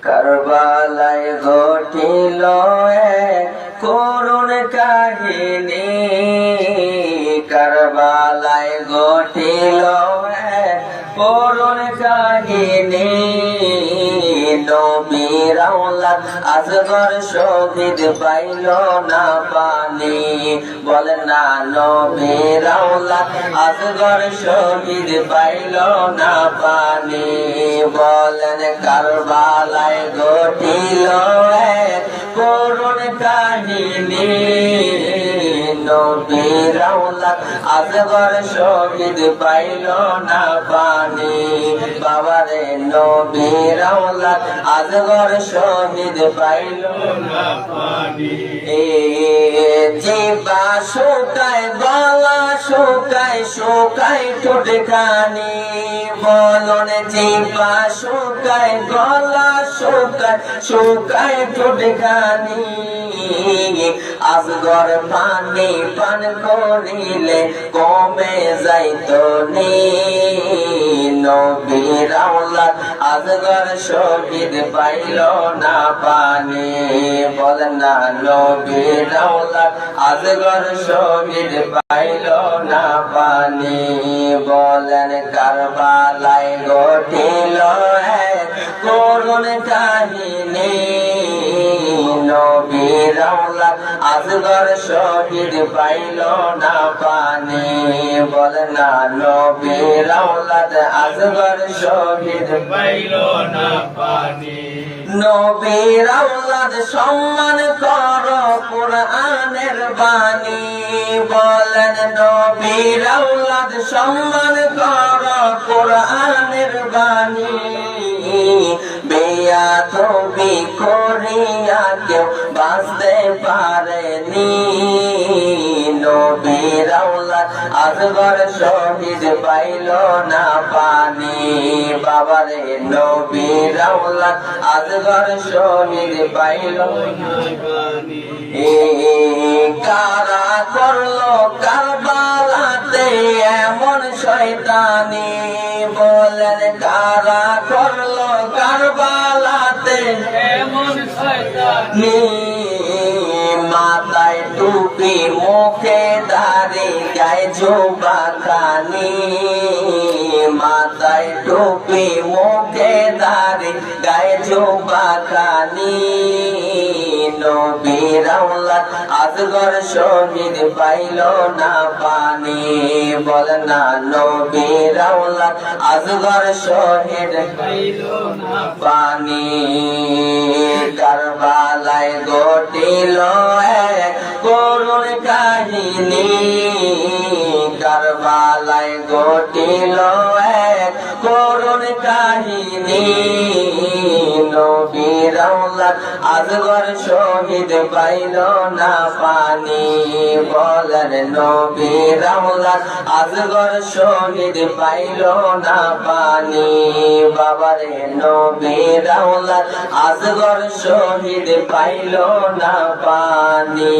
কারবালায় ঘটিল এক করুণ কাহিনী, কারবালায় ঘটিল এক করুণ কাহিনী। নবীর আওলাদ আসগর শহীদ পাইল না পানি, বলেন না নবীর আওলাদ আসগর শহীদ পাইল না পানি। বলেন কারবালায় ঘটিল এক করুণ কাহিনী, নবীর আওলাদ আসগর শহীদ পাইল না পানি। বাবারে নবীর আওলাদ আসগর শহীদ পাইল না পানি। জিহ্বা শুকায় গলা শুকায় শুকায় ঠোঁটখানি, বলুন জিহ্বা শুকায় গলা শুকায় শুকায় ঠোঁটখানি। আসগর পানি পান করিলে কমে যাইত নি, নবীর আওলাদ আসগর শহীদ পাইল না পানি। বলেন না নবীর আওলাদ আসগর শহীদ পাইল না পানি। বলেন কারবালায় ঘটিল এক করুণ কাহিনী, নবীর আওলাদ আসগর শহীদ পাইল না পানি। বলেন না নবীর আওলাদ আসগর শহীদ পাইল না পানি। নবীর আওলাদ সম্মান করো কুরআনের বাণী, বলেন নবীর আওলাদ সম্মান করো কুরআনের বাণী। বেয়াদবি করিয়া কেউ বাঁচতে পারেনি, নবীর আওলাদ আসগর শহীদ পাইল না পানি। বাবারে নবীর আওলাদ আসগর শহীদ পাইল না পানি। কারা করলো কারবালাতে এমন শয়তানি, বলেন কারা করলো কারবালাতে এমন শয়তানি। মাথায় টুপি মুখে দাড়ি গায়ে জোবা খানি, মাথায় টুপি মুখে দাড়ি গায়ে জোবা খানি। নবীর আওলাদ আসগর শহীদ পাইল না পানি। বলেন না নবীর আওলাদ আসগর শহীদ পাইল না পানি। কারবালায় ঘটিল এক করুণ কাহিনী, কারবালায় ঘটিল এক করুণ কাহিনী। নবীর আওলাদ আসগর শহীদ পাইল না পানি। বলেন নবীর আওলাদ আসগর শহীদ পাইল না পানি। বাবারে নবীর আওলাদ আসগর শহীদ পাইল না পানি।